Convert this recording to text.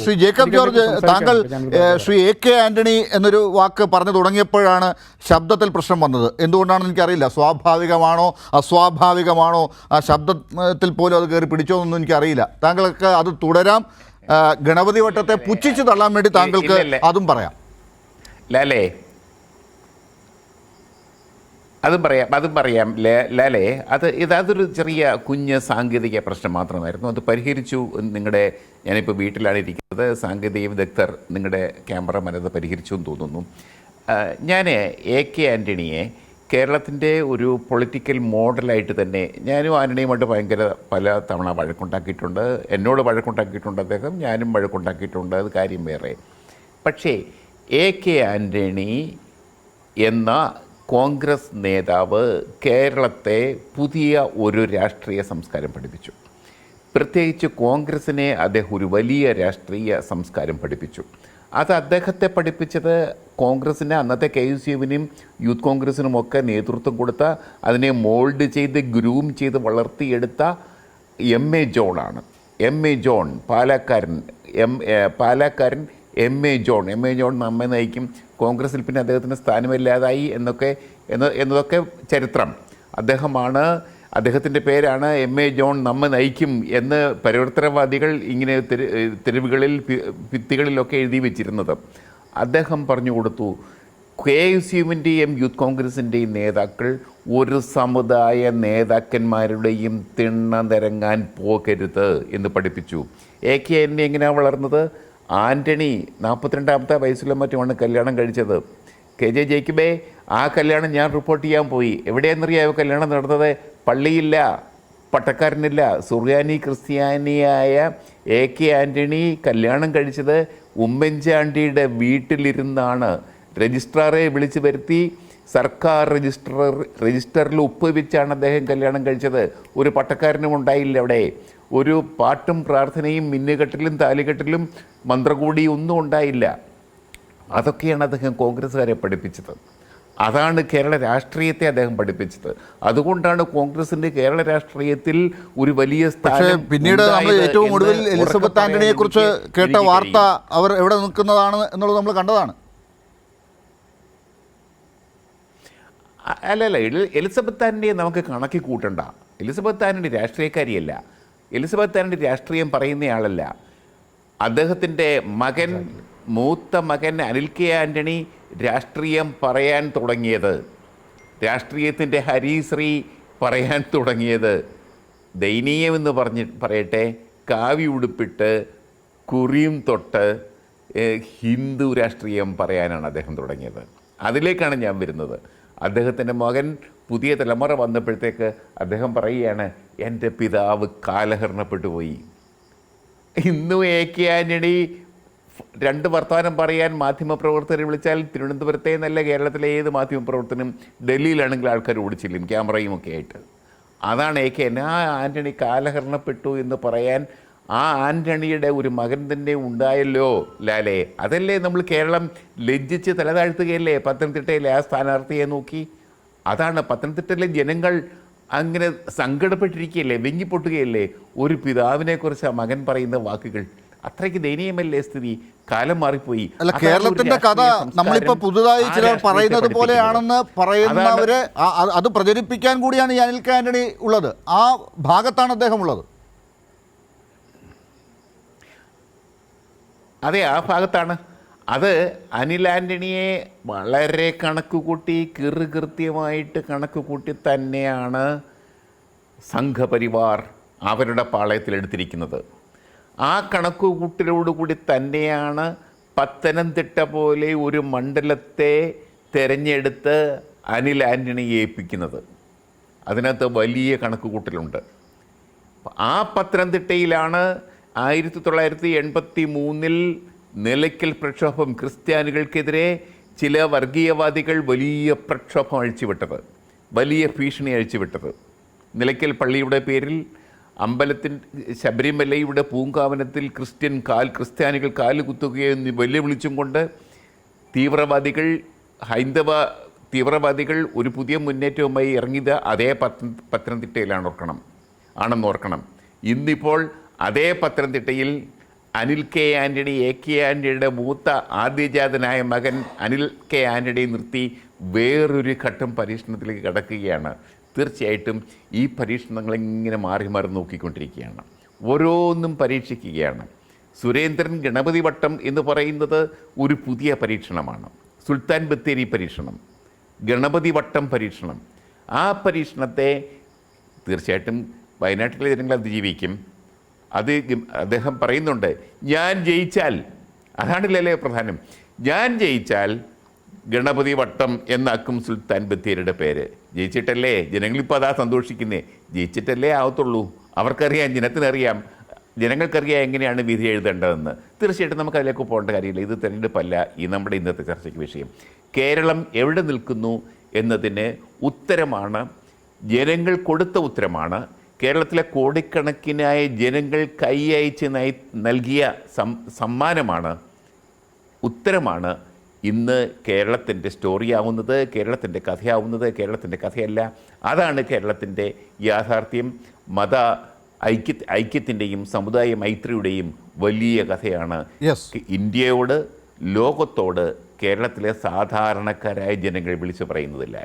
Shri Jacob George, താങ്കൾ Shri AK Antony എന്നൊരു വാക്ക് പറഞ്ഞു തുടങ്ങിയപ്പോഴാണ് ശബ്ദത്തിൽ പ്രശ്നം വന്നത്. എന്തുകൊണ്ടാണെന്ന് എനിക്കറിയില്ല. സ്വാഭാവികമാണോ അസ്വാഭാവികമാണോ, ആ ശബ്ദത്തിൽ പോലും അത് കയറി പിടിച്ചോ എന്നൊന്നും എനിക്കറിയില്ല. താങ്കൾക്ക് അത് തുടരാം. ഗണപതി വട്ടത്തെ പുച്ഛിച്ച് തള്ളാൻ വേണ്ടി താങ്കൾക്ക് അതും പറയാം. ലാലേ, അതും പറയാം ലാലേ. അതൊരു ചെറിയ കുഞ്ഞ് സാങ്കേതിക പ്രശ്നം മാത്രമായിരുന്നു. അത് പരിഹരിച്ചു. ഞാനിപ്പോൾ വീട്ടിലാണ് ഇരിക്കുന്നത്. സാങ്കേതിക വിദഗ്ധർ, നിങ്ങളുടെ ക്യാമറമാൻ അത് പരിഹരിച്ചു എന്ന് തോന്നുന്നു. ഞാൻ AK ആൻ്റണിയെ കേരളത്തിൻ്റെ ഒരു പൊളിറ്റിക്കൽ മോഡലായിട്ട് തന്നെ, ഞാനും ആൻ്റണിയുമായിട്ട് പല തവണ വഴക്കുണ്ടാക്കിയിട്ടുണ്ട്. എന്നോട് വഴക്കുണ്ടാക്കിയിട്ടുണ്ട് അദ്ദേഹം, ഞാനും വഴക്കുണ്ടാക്കിയിട്ടുണ്ട്. അത് കാര്യം വേറെ. പക്ഷേ AK ആൻ്റണി എന്ന കോൺഗ്രസ് നേതാവ് കേരളത്തെ പുതിയ ഒരു രാഷ്ട്രീയ സംസ്കാരം പഠിപ്പിച്ചു. പ്രത്യേകിച്ച് കോൺഗ്രസിനെ അദ്ദേഹം ഒരു വലിയ രാഷ്ട്രീയ സംസ്കാരം പഠിപ്പിച്ചു. അത് അദ്ദേഹത്തെ പഠിപ്പിച്ചത് കോൺഗ്രസിനെ, അന്നത്തെ KUCF-നും യൂത്ത് കോൺഗ്രസിനുമൊക്കെ നേതൃത്വം കൊടുത്ത, അതിനെ മോൾഡ് ചെയ്ത് ഗ്രൂം ചെയ്ത് വളർത്തിയെടുത്ത MA ജോണാണ്. MA ജോൺ, പാലക്കാരൻ MA ജോൺ നമ്മെ നയിക്കും. കോൺഗ്രസിൽ പിന്നെ അദ്ദേഹത്തിന് സ്ഥാനമില്ലാതായി എന്നതൊക്കെ ചരിത്രം. അദ്ദേഹത്തിൻ്റെ പേരാണ് MA ജോൺ നമ്മെ നയിക്കും എന്ന് പരിവർത്തനവാദികൾ ഇങ്ങനെ തെരുവുകളിൽ ഭിത്തികളിലൊക്കെ എഴുതി വെച്ചിരുന്നത്. അദ്ദേഹം പറഞ്ഞു കൊടുത്തു, KUCF-ൻ്റെയും യൂത്ത് കോൺഗ്രസിൻ്റെയും നേതാക്കൾ ഒരു സമുദായ നേതാക്കന്മാരുടെയും തിണ്ണ നിരങ്ങാൻ പോകരുത് എന്ന് പഠിപ്പിച്ചു. AK ആൻ്റണി എങ്ങനെയാണ് വളർന്നത്? ആൻ്റണി 42-ാമത്തെ വയസ്സിലും മറ്റുമാണ് കല്യാണം കഴിച്ചത്. KJ ജേക്കബേ, ആ കല്യാണം ഞാൻ റിപ്പോർട്ട് ചെയ്യാൻ പോയി. എവിടെയെന്നറിയാമോ കല്യാണം നടന്നത്? പള്ളിയില്ല, പട്ടക്കാരനില്ല, സുറിയാനി ക്രിസ്ത്യാനിയായ AK ആൻ്റണി കല്യാണം കഴിച്ചത് ഉമ്മൻചാണ്ടിയുടെ വീട്ടിലിരുന്നാണ്. രജിസ്ട്രാറെ വിളിച്ചു വരുത്തി സർക്കാർ രജിസ്റ്ററിൽ ഒപ്പ് വെച്ചാണ് അദ്ദേഹം കല്യാണം കഴിച്ചത്. ഒരു പട്ടക്കാരനും ഉണ്ടായില്ല അവിടെ. ഒരു പാട്ടും പ്രാർത്ഥനയും മിന്നുകെട്ടിലും താലികെട്ടിലും മന്ത്രകൂടിയും ഒന്നും ഉണ്ടായില്ല. അതൊക്കെയാണ് അദ്ദേഹം കോൺഗ്രസ്സുകാരെ പഠിപ്പിച്ചത്. അതാണ് കേരള രാഷ്ട്രീയത്തെ അദ്ദേഹം പഠിപ്പിച്ചത്. അതുകൊണ്ടാണ് കോൺഗ്രസിൻ്റെ കേരള രാഷ്ട്രീയത്തിൽ ഒരു വലിയ സ്ഥാനം. പിന്നീട് നമ്മൾ ഏറ്റവും ഒടുവിൽ എലിസബത്ത് ആന്റണിയെ കുറിച്ച് കേട്ട വാർത്ത അവർ എവിടെ നിൽക്കുന്നതാണ് എന്നുള്ളത് നമ്മൾ കണ്ടതാണ്. അല്ലല്ല, എലിസബത്ത് ആന്റണിയെ നമുക്ക് കണക്കി കൂട്ടണ്ട. എലിസബത്ത് ആന്റണി രാഷ്ട്രീയക്കാരിയല്ല. എലിസബത്ത് ആന്റണി രാഷ്ട്രീയം പറയുന്നയാളല്ല. അദ്ദേഹത്തിൻ്റെ മൂത്ത മകൻ അനിൽ K ആൻ്റണി രാഷ്ട്രീയം പറയാൻ തുടങ്ങിയത്, രാഷ്ട്രീയത്തിൻ്റെ ഹരിശ്രീ പറയാൻ തുടങ്ങിയത്, ദയനീയമെന്ന് പറയട്ടെ, കാവി ഉടുപ്പിട്ട് കുറിയും തൊട്ട് ഹിന്ദു രാഷ്ട്രീയം പറയാനാണ് അദ്ദേഹം തുടങ്ങിയത്. അതിലേക്കാണ് ഞാൻ വരുന്നത്. അദ്ദേഹത്തിൻ്റെ മകൻ പുതിയ തലമുറ വന്നപ്പോഴത്തേക്ക് അദ്ദേഹം പറയുകയാണ്, എൻ്റെ പിതാവ് കാലഹരണപ്പെട്ടു പോയി. ഇന്നും AK ആൻ്റണി രണ്ട് വർത്തമാനം പറയാൻ മാധ്യമപ്രവർത്തകരെ വിളിച്ചാൽ തിരുവനന്തപുരത്തെ എന്നല്ല, കേരളത്തിലെ ഏത് മാധ്യമപ്രവർത്തനം, ഡൽഹിയിലാണെങ്കിൽ ആൾക്കാർ ഓടിച്ചില്ലും ക്യാമറയും ഒക്കെ ആയിട്ട്. അതാണ് AK. ആ ആൻ്റണി കാലഹരണപ്പെട്ടു എന്ന് പറയാൻ ആ ആൻ്റണിയുടെ ഒരു മകൻ തന്നെ ഉണ്ടായല്ലോ ലാലേ. അതല്ലേ നമ്മൾ കേരളം ലജ്ജിച്ച് തലതാഴ്ത്തുകയല്ലേ പത്തനംതിട്ടയിലെ ആ സ്ഥാനാർത്ഥിയെ നോക്കി. അതാണ് പത്തനംതിട്ടയിലെ ജനങ്ങൾ അങ്ങനെ സങ്കടപ്പെട്ടിരിക്കുകയല്ലേ, വെങ്ങിപ്പൊട്ടുകയല്ലേ ഒരു പിതാവിനെക്കുറിച്ച് ആ മകൻ പറയുന്ന വാക്കുകൾ. അത്രയ്ക്ക് ദയനീയമല്ലേ സ്ഥിതി? കാലം മാറിപ്പോയി. അല്ല, കേരളത്തിന്റെ കഥ നമ്മളിപ്പോൾ പുതുതായി ചിലർ പറയുന്നത് പോലെയാണെന്ന് പറയുന്നവരെ അത് പ്രചരിപ്പിക്കാൻ കൂടിയാണ് ഈ അനിൽ K ആൻ്റണി ഉള്ളത്. ആ ഭാഗത്താണ് അദ്ദേഹം ഉള്ളത്. അതെ, ആ ഭാഗത്താണ്. അത് അനിൽ ആൻ്റണിയെ വളരെ കണക്കുകൂട്ടി, കൃത്യമായിട്ട് കണക്കുകൂട്ടി തന്നെയാണ് സംഘപരിവാർ അവരുടെ പാളയത്തിലെടുത്തിരിക്കുന്നത്. ആ കണക്കുകൂട്ടലോടുകൂടി തന്നെയാണ് പത്തനംതിട്ട പോലെ ഒരു മണ്ഡലത്തെ തിരഞ്ഞെടുത്ത് അനിൽ ആൻ്റണിയെ ഏൽപ്പിക്കുന്നത്. അതിനകത്ത് വലിയ കണക്കുകൂട്ടലുണ്ട്. ആ പത്തനംതിട്ടയിലാണ് 1983 നിലയ്ക്കൽ പ്രക്ഷോഭം, ക്രിസ്ത്യാനികൾക്കെതിരെ ചില വർഗീയവാദികൾ വലിയ പ്രക്ഷോഭം അഴിച്ചുവിട്ടത്, വലിയ ഭീഷണി അഴിച്ചുവിട്ടത്. നിലയ്ക്കൽ പള്ളിയുടെ പേരിൽ ശബരിമലയുടെ പൂങ്കാവനത്തിൽ ക്രിസ്ത്യാനികൾ കാലുകുത്തുകയെന്ന് വെല്ലുവിളിച്ചും കൊണ്ട് തീവ്രവാദികൾ ഒരു പുതിയ മുന്നേറ്റവുമായി ഇറങ്ങിയത് അതേ പത്തനംതിട്ടയിലാണെന്നോർക്കണം. ഇന്നിപ്പോൾ അതേ പത്തനംതിട്ടയിൽ അനിൽ കെ ആൻ്റണി ആൻ്റണിയുടെ മൂത്ത ആദ്യജാതനായ മകൻ അനിൽ കെ ആൻ്റണി നിർത്തി വേറൊരു ഘട്ടം പരീക്ഷണത്തിലേക്ക് കടക്കുകയാണ്. തീർച്ചയായിട്ടും ഈ പരീക്ഷണങ്ങൾ ഇങ്ങനെ മാറി മാറി നോക്കിക്കൊണ്ടിരിക്കുകയാണ്, ഓരോന്നും പരീക്ഷിക്കുകയാണ്. സുരേന്ദ്രൻ ഗണപതി വട്ടം എന്ന് പറയുന്നത് ഒരു പുതിയ പരീക്ഷണമാണ്. സുൽത്താൻ ബത്തേരി പരീക്ഷണം, ഗണപതി വട്ടം പരീക്ഷണം, ആ പരീക്ഷണത്തെ തീർച്ചയായിട്ടും വയനാട്ടിലെ ജനങ്ങൾ അതിജീവിക്കും. അത് അദ്ദേഹം പറയുന്നുണ്ട്, ഞാൻ ജയിച്ചാൽ, അതാണല്ലേ പ്രധാനം, ഞാൻ ജയിച്ചാൽ ഗണപതി വട്ടം എന്നാക്കും സുൽത്താൻ ബത്തേരിയുടെ പേര്. ജയിച്ചിട്ടല്ലേ, ജനങ്ങളിപ്പോൾ അതാ സന്തോഷിക്കുന്നേ, ജയിച്ചിട്ടല്ലേ ആവത്തുള്ളൂ. അവർക്കറിയാം, ജനത്തിനറിയാം, ജനങ്ങൾക്കറിയാം എങ്ങനെയാണ് വിധി എഴുതേണ്ടതെന്ന്. തീർച്ചയായിട്ടും നമുക്ക് അതിലേക്ക് പോകേണ്ട കാര്യമില്ല. ഇത് തെരഞ്ഞെടുപ്പല്ല ഈ നമ്മുടെ ഇന്നത്തെ ചർച്ചയ്ക്ക് വിഷയം. കേരളം എവിടെ നിൽക്കുന്നു എന്നതിന് ഉത്തരമാണ്, ജനങ്ങൾ കൊടുത്ത ഉത്തരമാണ്. കേരളത്തിലെ കോടിക്കണക്കിനായ ജനങ്ങൾ കൈയയച്ച് നൽകിയ സമ്മാനമാണ്, ഉത്തരമാണ് ഇന്ന് കേരളത്തിൻ്റെ സ്റ്റോറിയാവുന്നത്, കേരളത്തിൻ്റെ കഥയാവുന്നത്. കേരളത്തിൻ്റെ കഥയല്ല, അതാണ് കേരളത്തിൻ്റെ യാഥാർത്ഥ്യം. മത ഐക്യത്തിൻ്റെയും സമുദായ മൈത്രിയുടെയും വലിയ കഥയാണ്. ഇന്ത്യയോട്, ലോകത്തോട് കേരളത്തിലെ സാധാരണക്കാരായ ജനങ്ങൾ വിളിച്ചു പറയുന്നതില്ല.